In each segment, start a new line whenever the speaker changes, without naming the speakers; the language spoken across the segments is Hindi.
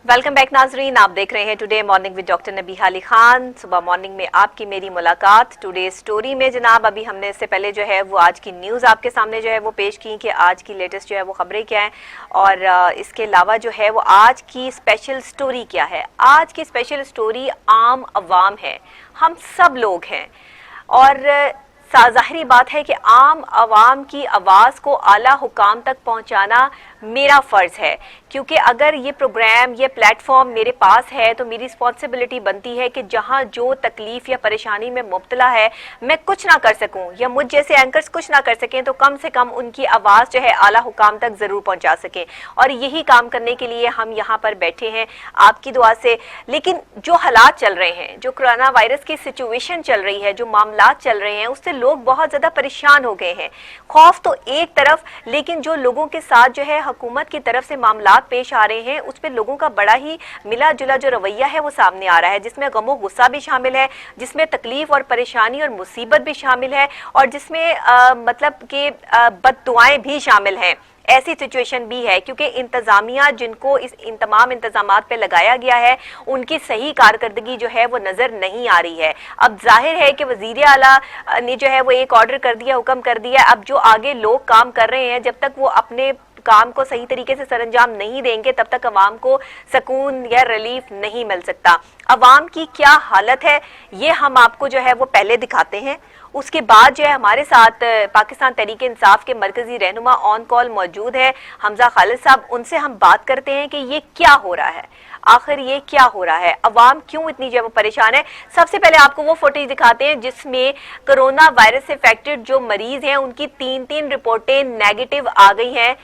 वेलकम बैक नाजरीन, आप देख रहे हैं today morning with doctor Nabiha Ali Khan. सुबह मॉर्निंग में आपकी मेरी मुलाकात टुडे स्टोरी में जनाब। अभी हमने इससे पहले जो है वो आज की न्यूज़ आपके सामने जो है वो पेश की कि आज की लेटेस्ट जो है वो खबरें क्या हैं, और इसके अलावा जो है वो आज की स्पेशल स्टोरी क्या है। आज की स्पेशल स्टोरी आम अवाम है, हम सब लोग हैं, और ज़ाहिरी बात है कि आम आवाम की आवाज़ को आला हुकाम तक पहुंचाना मेरा फ़र्ज़ है, क्योंकि अगर ये प्रोग्राम, ये प्लेटफॉर्म मेरे पास है तो मेरी रिस्पॉन्सिबिलिटी बनती है कि जहां जो तकलीफ़ या परेशानी में मुब्तला है मैं कुछ ना कर सकूं या मुझ जैसे एंकर्स कुछ ना कर सकें तो कम से कम उनकी आवाज़ जो है आला हुकाम तक ज़रूर पहुंचा सकें। और यही काम करने के लिए हम यहाँ पर बैठे हैं आपकी दुआ से। लेकिन जो हालात चल रहे हैं, जो कोरोना वायरस की सिचुएशन चल रही है, जो मामलात चल रहे हैं, उससे लोग बहुत ज़्यादा परेशान हो गए हैं। खौफ तो एक तरफ, लेकिन जो लोगों के साथ जो है हुकूमत की तरफ से मामलात पेश आ रहे हैं उस पर लोगों का बड़ा ही मिला जुला जो रवैया है वो सामने आ रहा है, जिसमें गमो गुस्सा भी शामिल है, जिसमें तकलीफ और परेशानी और मुसीबत भी शामिल है, और जिसमें मतलब कि बद्दुआएं भी शामिल हैं। ऐसी सिचुएशन भी है क्योंकि इंतजामिया जिनको इन तमाम इंतजामात पे लगाया गया है उनकी सही कारकर्दगी जो है वो नज़र नहीं आ रही है। अब जाहिर है कि वज़ीर आला ने जो है वो एक ऑर्डर कर दिया, हुक्म कर दिया। अब जो आगे लोग काम कर रहे हैं, जब तक वो अपने काम को सही तरीके से सरंजाम नहीं देंगे तब तक अवाम को सुकून या रिलीफ नहीं मिल सकता। अवाम की क्या हालत है ये हम आपको जो है वो पहले दिखाते हैं, उसके बाद जो है हमारे साथ पाकिस्तान तहरीक इंसाफ के मरकजी रहनुमा ऑन कॉल मौजूद है हमजा खालिद साहब। उनसे हम बात करते हैं कि ये क्या हो रहा है, आखिर ये क्या हो रहा है, अवाम क्यों इतनी जो है परेशान है। सबसे पहले आपको वो फुटेज दिखाते हैं जिसमें कोरोना वायरस से इफेक्टेड जो मरीज हैं उनकी 3 रिपोर्टें नेगेटिव आ गई हैं,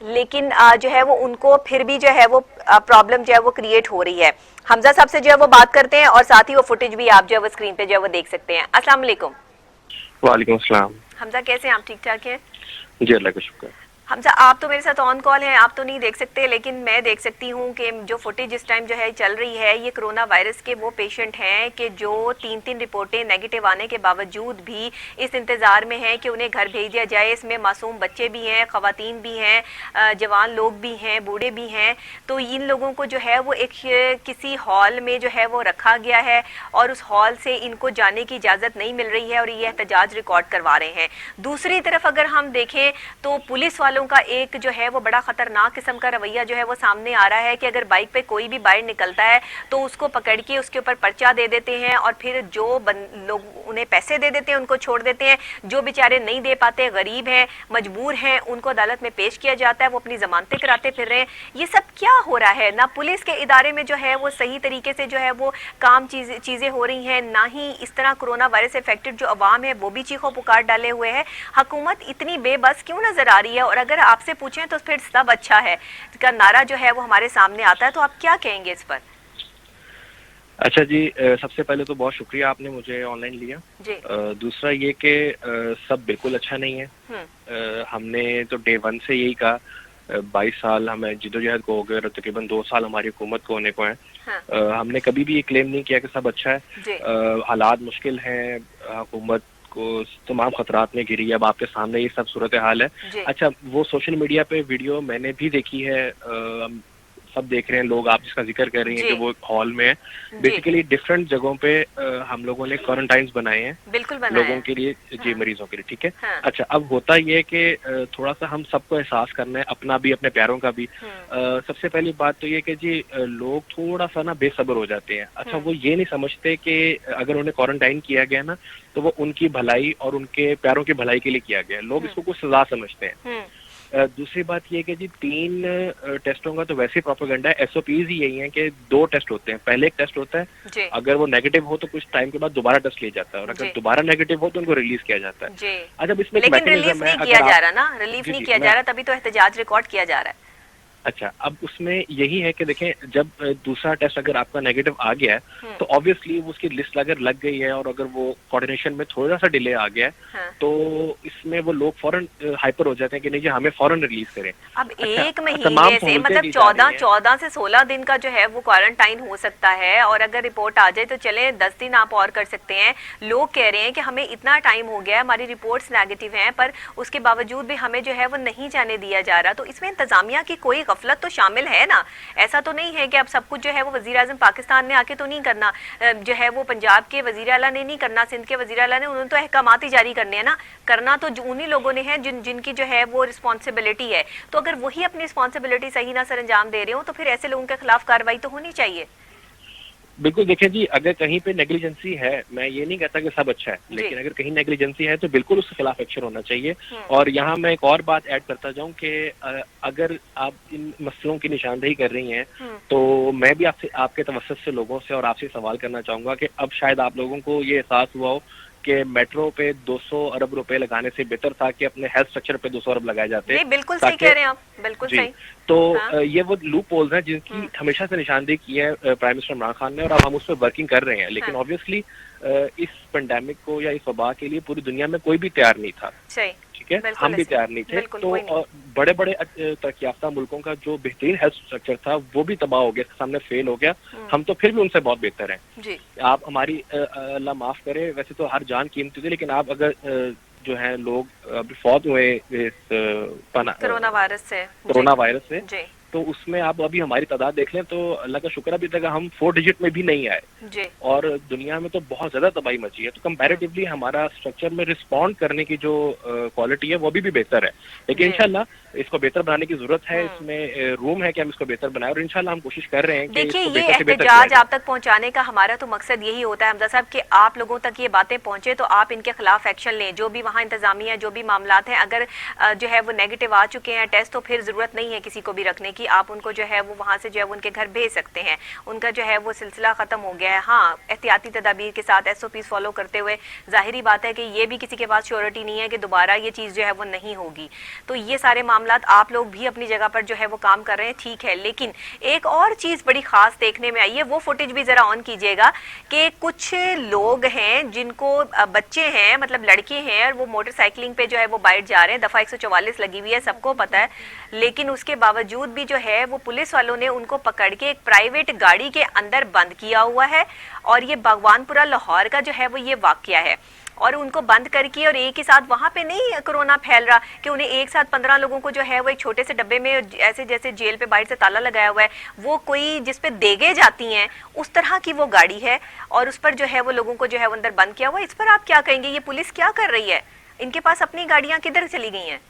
लेकिन जो है वो उनको फिर भी जो है वो प्रॉब्लम जो है वो क्रिएट हो रही है। हमजा साहब से जो है वो बात करते हैं और साथ ही वो फुटेज भी आप जो है वो स्क्रीन पे जो है वो देख सकते हैं। अस्सलाम वालेकुम।
वालेकुम अस्सलाम।
हमजा कैसे हैं आप? ठीक ठाक हैं
जी, अल्लाह का शुक्र।
हमजा, आप तो मेरे साथ ऑन कॉल हैं, आप तो नहीं देख सकते, लेकिन मैं देख सकती हूँ कि जो फुटेज इस टाइम जो है चल रही है, ये कोरोना वायरस के वो पेशेंट हैं कि जो 3 रिपोर्टें नेगेटिव आने के बावजूद भी इस इंतज़ार में हैं कि उन्हें घर भेज दिया जाए। इसमें मासूम बच्चे भी हैं, ख़वातीन भी हैं, जवान लोग भी हैं, बूढ़े भी हैं। तो इन लोगों को जो है वो एक किसी हॉल में जो है वो रखा गया है और उस हॉल से इनको जाने की इजाज़त नहीं मिल रही है और ये एहतजाज रिकॉर्ड करवा रहे हैं। दूसरी तरफ अगर हम देखें तो पुलिस वालों का एक जो है वो बड़ा खतरनाक किस्म का रवैया जो है वो सामने आ रहा है कि अगर बाइक पे कोई भी बाहर निकलता है तो उसको पकड़ के उसके ऊपर पर्चा दे देते हैं और फिर जो लोग उन्हें पैसे दे देते हैं उनको छोड़ देते हैं। जो बेचारे नहीं दे पाते, गरीब हैं, मजबूर हैं, उनको अदालत में पेश किया जाता है, वो अपनी जमानतें कराते फिर रहे हैं। ये सब क्या हो रहा है? ना पुलिस के इदारे में जो है वो सही तरीके से जो है वो काम चीज़ें हो रही हैं, ना ही इस तरह कोरोना वायरस से इफेक्टेड जो अवाम है वो भी चीखों पुकार डाले हुए है। हुकूमत इतनी बेबस क्यों नजर आ रही है? और अगर आपसे पूछें तो फिर सब अच्छा है का नारा जो है वो हमारे सामने आता है, तो आप क्या कहेंगे इस पर?
अच्छा जी, सबसे पहले तो बहुत शुक्रिया आपने मुझे ऑनलाइन लिया जी। दूसरा ये कि सब बिल्कुल अच्छा नहीं है। हमने तो डे 1 से यही कहा, 22 साल हमें जिदोजहद को हो गए और तकरीबन 2 साल हमारी हुकूमत को होने को है। हाँ। हमने कभी भी ये क्लेम नहीं किया कि सब अच्छा है। हालात मुश्किल हैं, हुकूमत को तमाम खतरात में घिरी है। अब आपके सामने ये सब सूरत हाल है। अच्छा, वो सोशल मीडिया पे वीडियो मैंने भी देखी है, सब देख रहे हैं लोग, आप जिसका जिक्र कर रही हैं कि वो हॉल में है। बेसिकली डिफरेंट जगहों पे हम लोगों ने क्वारंटाइन बनाए हैं, बिल्कुल बनाए लोगों के लिए। हाँ। जी, मरीजों के लिए, ठीक है। हाँ। अच्छा, अब होता ये है कि थोड़ा सा हम सबको एहसास करना है, अपना भी अपने प्यारों का भी। सबसे पहली बात तो ये कि जी लोग थोड़ा सा ना बेसब्र हो जाते हैं। अच्छा, वो ये नहीं समझते कि अगर उन्हें क्वारंटाइन किया गया ना तो वो उनकी भलाई और उनके प्यारों की भलाई के लिए किया गया। लोग इसको कुछ सजा समझते हैं। दूसरी बात ये कि जी 3 टेस्टों का तो वैसे प्रोपेगेंडा है, एसओपीज ही यही है कि 2 टेस्ट होते हैं। पहले एक टेस्ट होता है, अगर वो नेगेटिव हो तो कुछ टाइम के बाद दोबारा टेस्ट लिया जाता है, और अगर दोबारा नेगेटिव हो तो उनको रिलीज किया जाता है। अच्छा, इसमें
लेकिन रिलीफ नहीं किया जा रहा ना, रिलीफ नहीं किया जा रहा, तभी तो एहतजाज रिकॉर्ड किया जा रहा है।
अच्छा, अब उसमें यही है कि देखें, जब दूसरा टेस्ट अगर आपका नेगेटिव आ गया है तो ऑब्वियसली उसकी लिस्ट अगर लग गई है और अगर वो कोऑर्डिनेशन में थोड़ा सा डिले आ गया है तो इसमें वो लोग फौरन हाइपर हो जाते हैं कि नहीं जी हमें फौरन रिलीज करें।
अब एक महीने से मतलब 14 से 16 दिन का जो है वो क्वारंटाइन हो सकता है, और अगर रिपोर्ट आ जाए तो चले 10 दिन आप और कर सकते हैं। लोग कह रहे हैं कि हमें इतना टाइम हो गया है, हमारी रिपोर्ट्स नेगेटिव हैं, पर उसके बावजूद भी हमें जो है वो नहीं जाने दिया जा रहा। तो इसमें इंतजामिया की कोई गफलत तो शामिल है ना। ऐसा तो नहीं है कि अब सब कुछ जो है वो वजीर आजम पाकिस्तान ने आके तो नहीं करना, जो है वो पंजाब के वजीर आला ने नहीं करना, सिंध के वजीर आला ने, उन्होंने तो अहकामात ही जारी करने हैं ना। करना तो उन्हीं लोगों ने है जिनकी जो है वो रिस्पॉन्सिबिलिटी है। तो अगर वही अपनी रिस्पॉन्सिबिलिटी सही ना सर अंजाम दे रहे हो तो फिर ऐसे लोगों के खिलाफ कार्रवाई तो होनी चाहिए।
बिल्कुल, देखिए जी, अगर कहीं पे नेग्लिजेंसी है, मैं ये नहीं कहता कि सब अच्छा है, लेकिन अगर कहीं नेग्लिजेंसी है तो बिल्कुल उसके खिलाफ एक्शन होना चाहिए। और यहाँ मैं एक और बात ऐड करता जाऊं कि अगर आप इन मसलों की निशानदेही कर रही हैं तो मैं भी आपसे, आपके तवज्जुह से लोगों से और आपसे सवाल करना चाहूंगा कि अब शायद आप लोगों को ये एहसास हुआ हो कि मेट्रो पे 200 अरब रुपए लगाने से बेहतर था कि अपने हेल्थ स्ट्रक्चर पे 200 अरब लगाए जाते।
बिल्कुल सही कह रहे हैं आप, बिल्कुल सही।
तो ये वो लूप होल्स हैं जिनकी हमेशा से निशानदेही की है प्राइम मिनिस्टर इमरान खान ने, और अब हम उस पर वर्किंग कर रहे हैं। लेकिन ऑब्वियसली इस पेंडेमिक को या इस वबा के लिए पूरी दुनिया में कोई भी तैयार नहीं था, ठीक है, हम भी तैयार नहीं थे। तो बड़े बड़े तरक्की याफ्ता मुल्कों का जो बेहतरीन हेल्थ स्ट्रक्चर था वो भी तबाह हो गया, सामने फेल हो गया। हम तो फिर भी उनसे बहुत बेहतर हैं। आप हमारी अल्लाह माफ करे, वैसे तो हर जान कीमती थी, लेकिन आप अगर जो है लोग अभी फौत हुए इस कोरोना वायरस से, तो उसमें आप अभी हमारी तादाद देख लें तो अल्लाह का शुक्र अभी तक हम 4 डिजिट में भी नहीं आए, और दुनिया में तो बहुत ज्यादा तबाही मची है। तो कंपैरेटिवली हमारा स्ट्रक्चर में रिस्पॉन्ड करने की जो क्वालिटी है वो भी बेहतर है। लेकिन इंशाल्लाह इसको बेहतर बनाने की जरूरत है, इसमें रूम है कि हम इसको बेहतर बनाएं, और इंशाल्लाह हम कोशिश कर रहे हैं।
देखिए, ये एहतजाज आप तक पहुंचाने का हमारा तो मकसद यही होता है हमजा साहब कि आप लोगों तक ये बातें पहुंचे तो आप इनके खिलाफ एक्शन लें। जो भी वहाँ इंतजामिया, जो भी मामलात हैं, अगर जो है वो नेगेटिव आ चुके हैं टेस्ट, तो फिर जरूरत नहीं है किसी को भी रखने की। आप उनको जो है वो वहाँ से जो है वो उनके घर भेज सकते हैं, उनका जो है वो सिलसिला खत्म हो गया है। हाँ, एहतियाती तदाबीर के साथ SOPs फॉलो करते हुए, जाहिरी बात है कि ये भी किसी के पास श्योरिटी नहीं है कि दोबारा ये चीज़ जो है वो नहीं होगी। तो ये सारे मामलात आप लोग भी अपनी जगह पर जो है वो काम कर रहे हैं, ठीक है। लेकिन एक और चीज़ बड़ी खास देखने में आई है, वो फुटेज भी ज़रा ऑन कीजिएगा कि कुछ लोग हैं जिनको बच्चे हैं, मतलब लड़के हैं, और वो मोटरसाइकिलिंग पे जो है वो बाइट जा रहे हैं। दफ़ा 144 लगी हुई है, सबको पता है, लेकिन उसके बावजूद भी जो है वो पुलिस वालों ने उनको पकड़ के एक प्राइवेट गाड़ी के अंदर बंद किया हुआ है। और ये भगवानपुरा लाहौर का जो है वो ये वाकया है, और उनको बंद करके, और एक ही साथ वहां पे नहीं कोरोना फैल रहा कि उन्हें एक साथ 15 लोगों को जो है वो एक छोटे से डब्बे में, ऐसे जैसे जेल पे बाहर से ताला लगाया हुआ है, वो कोई जिसपे देगे जाती हैं उस तरह की वो गाड़ी है, और उस पर जो है वो लोगों को जो है वो अंदर बंद किया हुआ है। इस पर आप क्या कहेंगे? ये पुलिस क्या कर रही है? इनके पास अपनी गाड़ियां किधर चली गई हैं?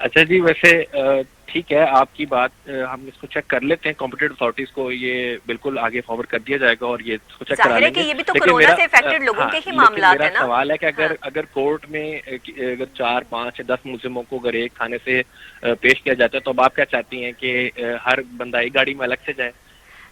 अच्छा जी, वैसे ठीक है आपकी बात, हम इसको चेक कर लेते हैं। कॉम्पिटेटिव अथॉरिटीज को ये बिल्कुल आगे फॉरवर्ड कर दिया जाएगा और ये इसको चेक करा लेंगे।
ये भी तो कोरोना से अफेक्टेड लोगों के ही मामलात है ना।
सवाल है कि अगर कोर्ट में अगर 4, 5 या 10 मुलजिमों को अगर एक थाने से पेश किया जाता है, तो अब आप क्या चाहती हैं कि हर बंदा एक गाड़ी में अलग से जाए?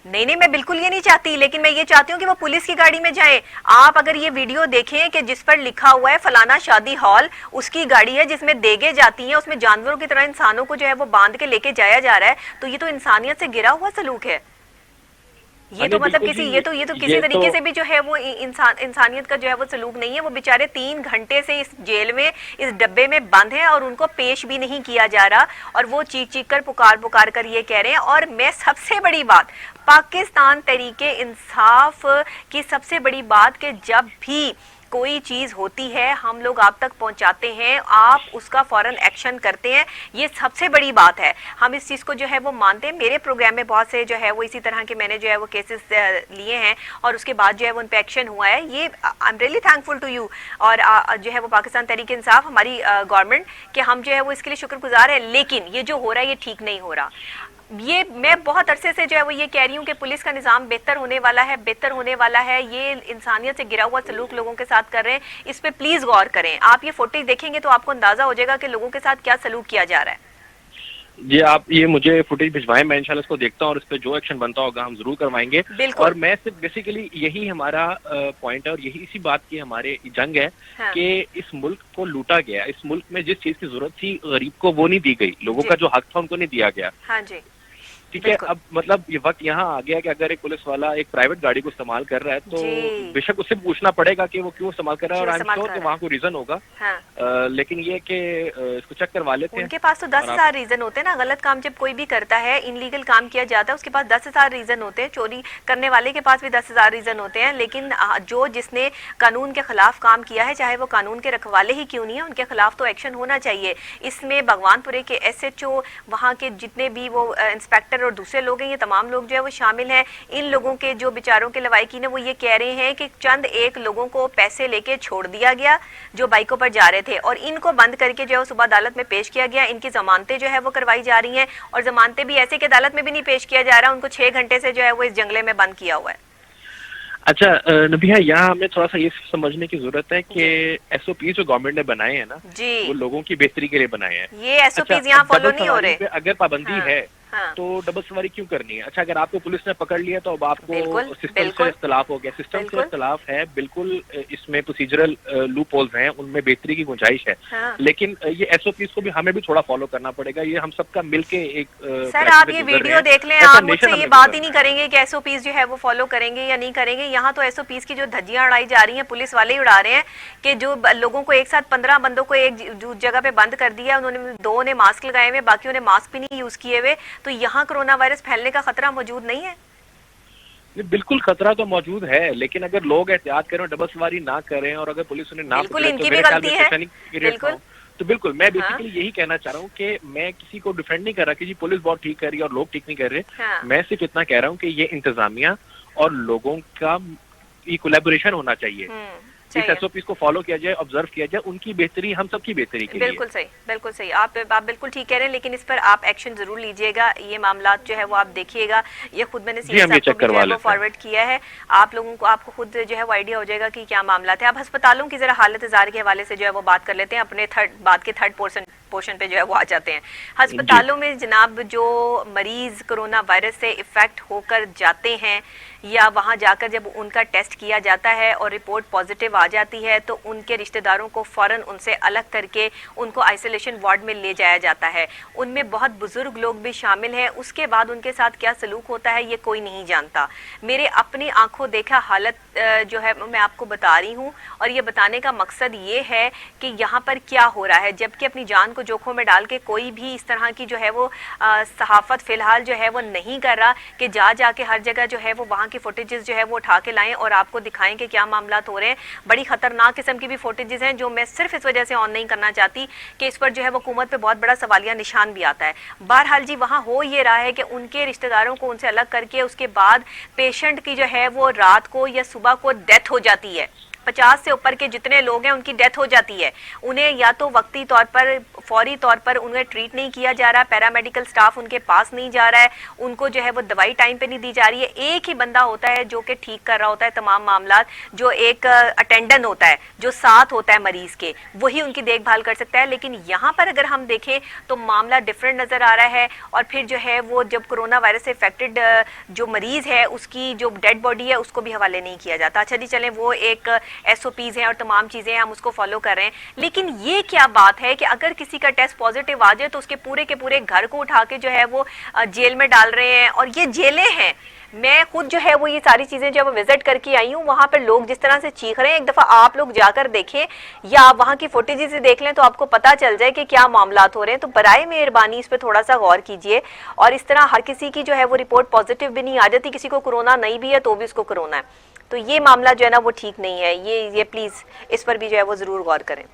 नहीं, मैं बिल्कुल ये नहीं चाहती, लेकिन मैं ये चाहती हूँ कि वो पुलिस की गाड़ी में जाएं। आप अगर ये वीडियो देखें कि जिस पर लिखा हुआ है फलाना शादी हॉल, उसकी गाड़ी है जिसमें देगे जाती हैं, उसमें जानवरों की तरह इंसानों को जो है वो बांध के लेके जाया जा रहा है, तो ये तो इंसानियत से गिरा हुआ सलूक है। ये तो मतलब किसी ये तो किसी तरीके से भी जो है वो इंसानियत का जो है वो सलूक नहीं है। वो बेचारे 3 घंटे से इस जेल में, इस डब्बे में बंद हैं, और उनको पेश भी नहीं किया जा रहा, और वो चीख कर पुकार कर ये कह रहे हैं। और मैं सबसे बड़ी बात, पाकिस्तान तरीके इंसाफ की सबसे बड़ी बात कि जब भी कोई चीज होती है हम लोग आप तक पहुंचाते हैं, आप उसका फौरन एक्शन करते हैं, ये सबसे बड़ी बात है। हम इस चीज को जो है वो मानते हैं। मेरे प्रोग्राम में बहुत से जो है वो इसी तरह के मैंने जो है वो केसेस लिए हैं, और उसके बाद जो है वो उन पे एक्शन हुआ है। ये I am really thankful to you, और जो है वो पाकिस्तान तरीके इंसाफ, हमारी गवर्नमेंट, कि हम जो है वो इसके लिए शुक्रगुजार है। लेकिन ये जो हो रहा है ये ठीक नहीं हो रहा। ये मैं बहुत अरसे से जो है वो ये कह रही हूँ कि पुलिस का निज़ाम बेहतर होने वाला है, ये इंसानियत से गिरा हुआ सलूक लोगों के साथ कर रहे हैं। इस पे प्लीज गौर करें। आप ये फुटेज देखेंगे तो आपको अंदाजा हो जाएगा कि लोगों के साथ क्या सलूक किया जा रहा है।
जी, आप ये मुझे फुटेज भिजवाएं, मैं इंशाल्लाह इसको देखता हूँ और इस पे जो एक्शन बनता होगा हम जरूर करवाएंगे। और मैं सिर्फ बेसिकली यही हमारा पॉइंट है, और यही इसी बात की हमारे जंग है कि इस मुल्क को लूटा गया। इस मुल्क में जिस चीज की जरूरत थी गरीब को वो नहीं दी गई, लोगों का जो हक था उनको नहीं दिया गया।
हाँ जी।
ठीक है। अब मतलब ये वक्त यहाँ आ गया कि अगर एक पुलिस वाला एक प्राइवेट गाड़ी को इस्तेमाल कर रहा है तो बेशक उससे पूछना पड़ेगा कि वो क्यों इस्तेमाल कर रहा है, और आई एम श्योर कि वहाँ कोई रीजन होगा। हाँ। लेकिन ये कि इसको चेक करवा लेते हैं।
उनके पास तो 10,000 रीजन होते हैं ना। गलत काम जब कोई भी करता है, इनलीगल काम किया जाता है, उसके पास 10,000 रीजन होते हैं। चोरी करने वाले के पास भी 10,000 रीजन होते हैं। लेकिन जिसने कानून के खिलाफ काम किया है, चाहे वो कानून के रखवाले ही क्यों नहीं है, उनके खिलाफ तो एक्शन होना चाहिए। इसमें भगवानपुरे के SHO, वहाँ के जितने भी वो इंस्पेक्टर और दूसरे लोग हैं, ये तमाम लोग जो है वो शामिल हैं। इन लोगों के जो बेचारों के लवाकिन है, वो ये कह रहे हैं कि चंद एक लोगों को पैसे लेके छोड़ दिया गया जो बाइकों पर जा रहे थे, और इनको बंद करके जो है सुबह अदालत में पेश किया गया। इनकी जमानतें जो है वो करवाई जा रही हैं, और जमानतें भी ऐसे कि अदालत में भी नहीं पेश किया जा रहा, उनको 6 घंटे से जो है वो इस जंगले में बंद किया हुआ है।
अच्छा नबिहा, यहाँ हमें थोड़ा सा ये समझने की जरूरत है कि SOP जो गवर्नमेंट ने बनाए हैं ना जी, वो लोगों की बेहतरी के लिए बनाए हैं।
ये SOPs यहाँ फॉलो नहीं हो रहे।
अगर पाबंदी है तो डबल सवारी क्यों करनी है? अच्छा, अगर आपको पुलिस ने पकड़ लिया तो अब आपको सिस्टम से इख्तलाफ हो गया, सिस्टम से इख्तलाफ है, बिल्कुल इसमें प्रोसीजरल लूप होल्स हैं, उनमें बेहतरी की गुंजाइश है। लेकिन ये SOPs को भी हमें भी थोड़ा फॉलो करना पड़ेगा। ये हम सबका मिलके एक
सर आप ये वीडियो देख लें, आप मुझसे ये बात ही नहीं करेंगे कि SOPs जो है वो फॉलो करेंगे या नहीं करेंगे। यहाँ तो SOPs की जो धज्जियां उड़ाई जा रही हैं, पुलिस वाले ही उड़ा रहे हैं कि जो लोगों को एक साथ 15 बंदों को एक जगह पे बंद कर दिया, उन्होंने 2 ने मास्क लगाए हुए, बाकियों ने मास्क भी नहीं यूज किए हुए, तो यहाँ कोरोना वायरस फैलने का खतरा मौजूद नहीं है?
बिल्कुल खतरा तो मौजूद है, लेकिन अगर लोग एहतियात करें, डबल सवारी ना करें, और अगर पुलिस उन्हें ना
बिल्कुल इनकी भी गलती है। बिल्कुल
तो बिल्कुल मैं बेसिकली यही कहना चाह रहा हूँ कि मैं किसी को डिफेंड नहीं कर रहा कि जी पुलिस बहुत ठीक कर रही है और लोग ठीक नहीं कर रहे। मैं सिर्फ इतना कह रहा हूँ कि ये इंतजामिया और लोगों का कोलैबोरेशन होना चाहिए। इस SOPs को फॉलो किया जाए, ऑब्जर्व किया जाए, उनकी बेहतरी हम सबकी बेहतरी के लिए।
बिल्कुल सही, बिल्कुल सही। आप बिल्कुल ठीक कह रहे हैं, लेकिन इस पर आप एक्शन जरूर लीजिएगा। ये मामला जो है वो आप देखिएगा। ये खुद मैंने फॉरवर्ड किया है, आप लोगों को, आपको खुद जो है वो आइडिया हो जाएगा कि क्या मामला है। अब अस्पतालों की जरा हालत जार के हवाले से जो है वो बात कर लेते हैं। अपने थर्ड पोर्शन पे जो है वो आ जाते हैं। अस्पतालों में जनाब जो मरीज कोरोना वायरस से इफेक्ट होकर जाते हैं, या वहां जाकर जब उनका टेस्ट किया जाता है और रिपोर्ट पॉजिटिव आ जाती है, तो उनके रिश्तेदारों को फौरन उनसे अलग करके उनको आइसोलेशन वार्ड में ले जाया जाता है। उनमें बहुत बुजुर्ग लोग भी शामिल हैं। उसके बाद उनके साथ क्या सलूक होता है ये कोई नहीं जानता। मेरे अपनी आंखों देखा हालत जो है मैं आपको बता रही हूँ, और ये बताने का मकसद ये है कि यहाँ पर क्या हो रहा है, जबकि अपनी जान को जोखों में डाल के कोई भी इस तरह की जो है वो सहाफत फिलहाल जो है वो नहीं कर रहा कि जाके हर जगह जो है वो वहाँ की फुटेजेस जो है वो उठा के लाएं और आपको दिखाएं कि क्या मामला हो रहे हैं। बड़ी खतरनाक किस्म की भी फुटेजेस हैं, जो मैं सिर्फ इस वजह से ऑन नहीं करना चाहती कि इस पर जो है वो हुकूमत पे बहुत बड़ा सवालिया निशान भी आता है। बहरहाल जी, वहाँ हो ये रहा है कि उनके रिश्तेदारों को उनसे अलग करके उसके बाद पेशेंट की जो है वो रात को या सुबह को डेथ हो जाती है। 50 से ऊपर के जितने लोग हैं उनकी डेथ हो जाती है। उन्हें या तो वक्ती तौर पर, फौरी तौर पर उन्हें ट्रीट नहीं किया जा रहा, पैरामेडिकल स्टाफ उनके पास नहीं जा रहा है, उनको जो है वो दवाई टाइम पे नहीं दी जा रही है। एक ही बंदा होता है जो कि ठीक कर रहा होता है तमाम मामला, जो एक अटेंडेंट होता है जो साथ होता है मरीज के, वही उनकी देखभाल कर सकता है। लेकिन यहाँ पर अगर हम देखें तो मामला डिफरेंट नजर आ रहा है। और फिर जो है वो जब कोरोना वायरस से इफेक्टेड जो मरीज है उसकी जो डेड बॉडी है उसको भी हवाले नहीं किया जाता। अच्छा जी, चलें, वो एक SOPs हैं और तमाम चीजें हम उसको फॉलो कर रहे हैं। लेकिन ये क्या बात है कि अगर किसी का टेस्ट पॉजिटिव आ जाए तो उसके पूरे के पूरे घर को उठा के जो है वो जेल में डाल रहे हैं, और ये जेलें हैं। मैं खुद जो है वो ये सारी चीजें जब विजिट करके आई हूँ, वहां पर लोग जिस तरह से चीख रहे हैं, एक दफा आप लोग जाकर देखें या आप वहां की फुटेजेस देख लें तो आपको पता चल जाए कि क्या मामला हो रहे हैं। तो बराए मेहरबानी इस पर थोड़ा सा गौर कीजिए। और इस तरह हर किसी की जो है वो रिपोर्ट पॉजिटिव भी नहीं आ जाती, किसी को कोरोना नहीं भी है तो भी उसको कोरोना है, तो ये मामला जो है ना वो ठीक नहीं है। ये प्लीज इस पर भी जो है वो जरूर गौर करें।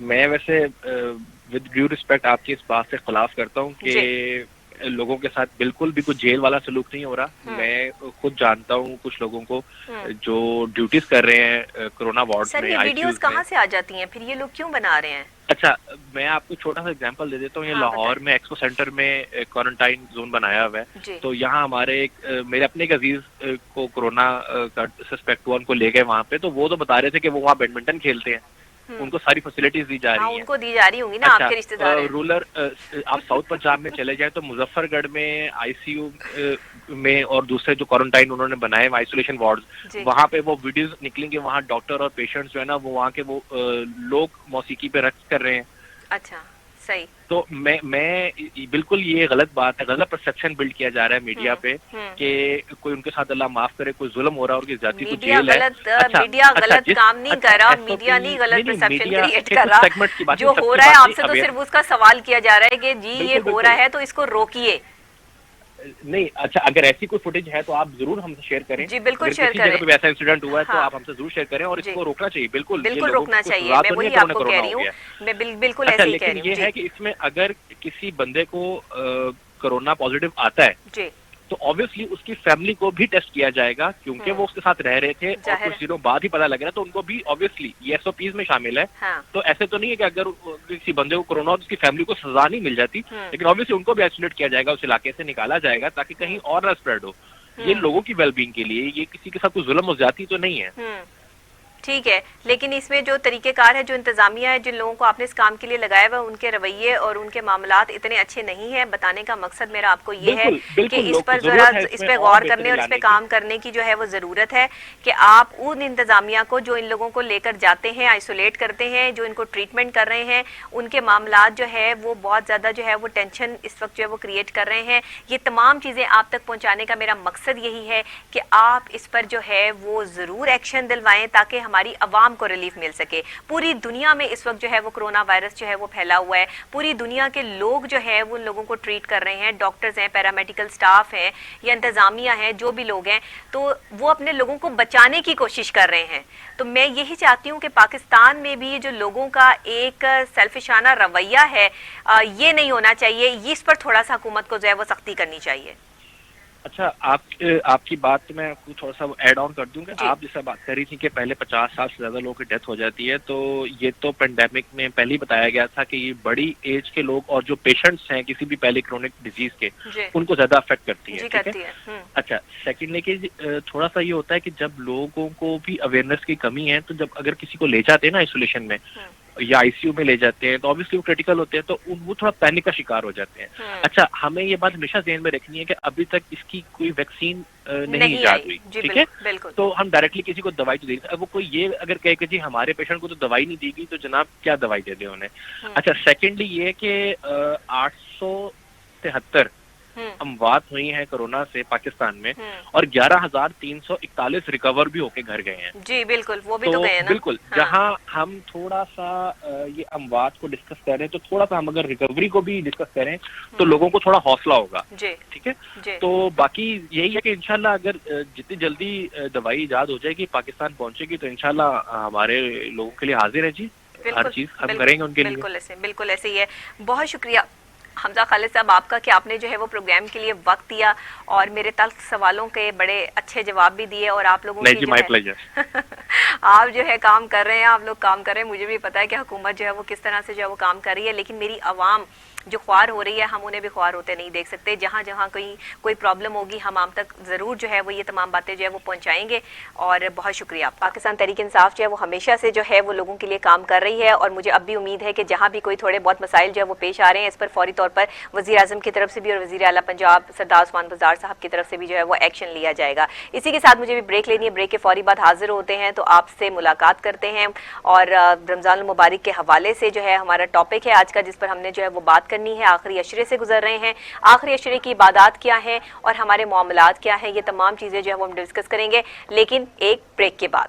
मैं वैसे विद ड्यू रिस्पेक्ट आपकी इस बात से खिलाफ करता हूँ कि लोगों के साथ बिल्कुल भी कुछ जेल वाला सलूक नहीं हो रहा। मैं खुद जानता हूँ कुछ लोगों को जो ड्यूटीज कर रहे हैं कोरोना वार्ड में।
ये वीडियोस कहाँ से आ जाती हैं फिर, ये लोग क्यों बना रहे हैं?
अच्छा, मैं आपको छोटा सा एग्जांपल दे देता हूँ। ये लाहौर में एक्सपो सेंटर में क्वारंटाइन जोन बनाया हुआ है। तो यहाँ हमारे मेरे अपने एक अजीज को कोरोना का सस्पेक्ट हुआ, उनको ले गए वहाँ पे। तो वो तो बता रहे थे कि वो वहाँ बैडमिंटन खेलते हैं, उनको सारी फैसिलिटीज दी जा रही हैं।
उनको दी जा रही होंगी ना। अच्छा, आपके रिश्तेदार
रूरल आप साउथ पंजाब में चले जाएं तो मुजफ्फरगढ़ में ICU में और दूसरे जो क्वारंटाइन उन्होंने बनाए आइसोलेशन वार्ड, वहाँ पे वो वीडियोस निकलेंगे, वहाँ डॉक्टर और पेशेंट्स जो है ना वो वहाँ के वो लोग मौसीकी पे रक्स कर रहे हैं।
अच्छा, सही।
तो मैं बिल्कुल ये गलत बात है, गलत परसेप्शन बिल्ड किया जा रहा है मीडिया पे कि कोई उनके साथ अल्लाह माफ करे कोई जुल्म हो रहा है और जाति को जेल है।
मीडिया गलत काम नहीं कर रहा, मीडिया नहीं गलत परसेप्शन क्रिएट कर रहा, जो हो रहा है आपसे तो सिर्फ उसका सवाल किया जा रहा है कि जी ये हो रहा है तो इसको रोकिए।
नहीं, अच्छा, अगर ऐसी कोई फुटेज है तो आप जरूर हमसे शेयर करें।
जी बिल्कुल शेयर करें।
कोई ऐसा इंसिडेंट हुआ है तो आप हमसे जरूर शेयर करें और इसको रोकना चाहिए। बिल्कुल
बिल्कुल रोकना चाहिए, मैं वही आपको कह रही हूँ, मैं बिल्कुल ऐसे ही कह रही हूँ।
ये है कि इसमें अगर किसी बंदे को कोरोना पॉजिटिव आता है जी, तो ऑब्वियसली उसकी फैमिली को भी टेस्ट किया जाएगा क्योंकि वो उसके साथ रह रहे थे और कुछ दिनों बाद ही पता लगेगा, तो उनको भी ऑब्वियसली ये एसओपीज में शामिल है। हाँ। तो ऐसे तो नहीं है कि अगर किसी बंदे को कोरोना हो तो उसकी फैमिली को सजा नहीं मिल जाती, लेकिन ऑब्वियसली उनको भी आइसोलेट किया जाएगा, उस इलाके से निकाला जाएगा ताकि कहीं और ना स्प्रेड हो। ये लोगों की वेलबींग के लिए, ये किसी के साथ कोई जुल्म हो जाती तो नहीं है।
ठीक है, लेकिन इसमें जो तरीकेकार है, जो इंतजामिया है, जिन लोगों को आपने इस काम के लिए लगाया हुआ, उनके रवैये और उनके मामलात इतने अच्छे नहीं है। बताने का मकसद मेरा आपको ये है कि इस पर जरा इस पे गौर करने और इस पे काम करने की जो है वो जरूरत है कि आप उन इंतजामिया को जो इन लोगों को लेकर जाते हैं, आइसोलेट करते हैं, जो इनको ट्रीटमेंट कर रहे हैं, उनके मामलात जो है वो बहुत ज्यादा जो है वो टेंशन इस वक्त जो है वो क्रिएट कर रहे हैं। ये तमाम चीजें आप तक पहुंचाने का मेरा मकसद यही है कि आप इस पर जो है वो जरूर एक्शन दिलवाएं ताकि हमारी अवाम को रिलीफ मिल सके। पूरी दुनिया में इस वक्त जो है वो कोरोना वायरस जो है वो फैला हुआ है, पूरी दुनिया के लोग जो है वो उन लोगों को ट्रीट कर रहे हैं, डॉक्टर्स हैं, पैरामेडिकल स्टाफ हैं या इंतजामिया हैं, जो भी लोग हैं, तो वो अपने लोगों को बचाने की कोशिश कर रहे हैं। तो मैं यही चाहती हूँ कि पाकिस्तान में भी जो लोगों का एक सेल्फिशाना रवैया है ये नहीं होना चाहिए, इस पर थोड़ा सा हुकूमत को जो है वो सख्ती करनी चाहिए।
अच्छा, आपकी बात मैं थोड़ा सा ऐड ऑन कर दूं कि आप जैसा बात कर रही थी कि पहले 50 साल से ज्यादा लोगों की डेथ हो जाती है, तो ये तो पेंडेमिक में पहले ही बताया गया था कि ये बड़ी एज के लोग और जो पेशेंट्स हैं किसी भी पहले क्रोनिक डिजीज के, उनको ज्यादा अफेक्ट करती है। ठीक है। अच्छा, सेकंडली कि थोड़ा सा ये होता है कि जब लोगों को भी अवेयरनेस की कमी है, तो जब अगर किसी को ले जाते हैं ना आइसोलेशन में या आईसीयू में ले जाते हैं तो ऑब्वियसली वो क्रिटिकल होते हैं, तो वो थोड़ा पैनिक का शिकार हो जाते हैं। अच्छा, हमें ये बात हमेशा ध्यान में रखनी है कि अभी तक इसकी कोई वैक्सीन नहीं इजाद हुई। ठीक है, तो हम डायरेक्टली किसी को दवाई तो दे सकते। अब वो कोई ये अगर कहे कि जी हमारे पेशेंट को तो दवाई नहीं दी गई, तो जनाब क्या दवाई दे दे उन्हें। अच्छा, सेकेंडली ये कि 873 अमवात हुई हैं कोरोना से पाकिस्तान में और 11,341 रिकवर भी होके घर गए हैं। जी बिल्कुल, वो भी तो गए ना। बिल्कुल, हाँ। जहां हम थोड़ा सा ये अमवात को डिस्कस करें तो थोड़ा सा हम अगर रिकवरी को भी डिस्कस करें तो लोगों को थोड़ा हौसला होगा। ठीक है, तो बाकी यही है कि इंशाल्लाह अगर जितनी जल्दी दवाई इजाद हो जाएगी, पाकिस्तान पहुंचेगी, तो इंशाल्लाह हमारे लोगों के लिए हाजिर है जी, हर चीज हम करेंगे उनके लिए। बिल्कुल ऐसे ही है। बहुत शुक्रिया हमजा खालिद साहब आपका कि आपने जो है वो प्रोग्राम के लिए वक्त दिया और मेरे तल्ख सवालों के बड़े अच्छे जवाब भी दिए। और आप लोगों की जो है आप जो है काम कर रहे हैं, आप लोग काम कर रहे हैं, मुझे भी पता है कि हुकूमत जो है वो किस तरह से जो है वो काम कर रही है, लेकिन मेरी आवाम जो ख्वार हो रही है, हम उन्हें भी ख्वार होते नहीं देख सकते। जहाँ जहाँ कोई प्रॉब्लम होगी, हम आम तक ज़रूर जो है वो ये तमाम बातें जो है वो पहुँचाएंगे। और बहुत शुक्रिया। पाकिस्तान तहरीक इंसाफ जो है वो हमेशा से जो है वो लोगों के लिए काम कर रही है और मुझे अब भी उम्मीद है कि जहाँ भी कोई थोड़े बहुत मसाइल जो है वो पेश आ रहे हैं, इस पर फौरी तौर पर वज़ीर आज़म की तरफ से भी और वज़ीर आला पंजाब सरदार उस्मान बज़ार साहब की तरफ से भी जो है वो एक्शन लिया जाएगा। इसी के साथ मुझे भी ब्रेक लेनी है, ब्रेक के फौरी बाद हाजिर होते हैं तो आपसे मुलाकात करते हैं। और रमज़ान मुबारक के हवाले से जो है हमारा टॉपिक है आज का, जिस पर हमने जो है वो बात करनी है। आखिरी अशरे से गुजर रहे हैं, आखिरी अशरे की इबादत क्या है और हमारे मामलात क्या है, ये तमाम चीज़ें जो है वो हम डिस्कस करेंगे, लेकिन एक ब्रेक के बाद।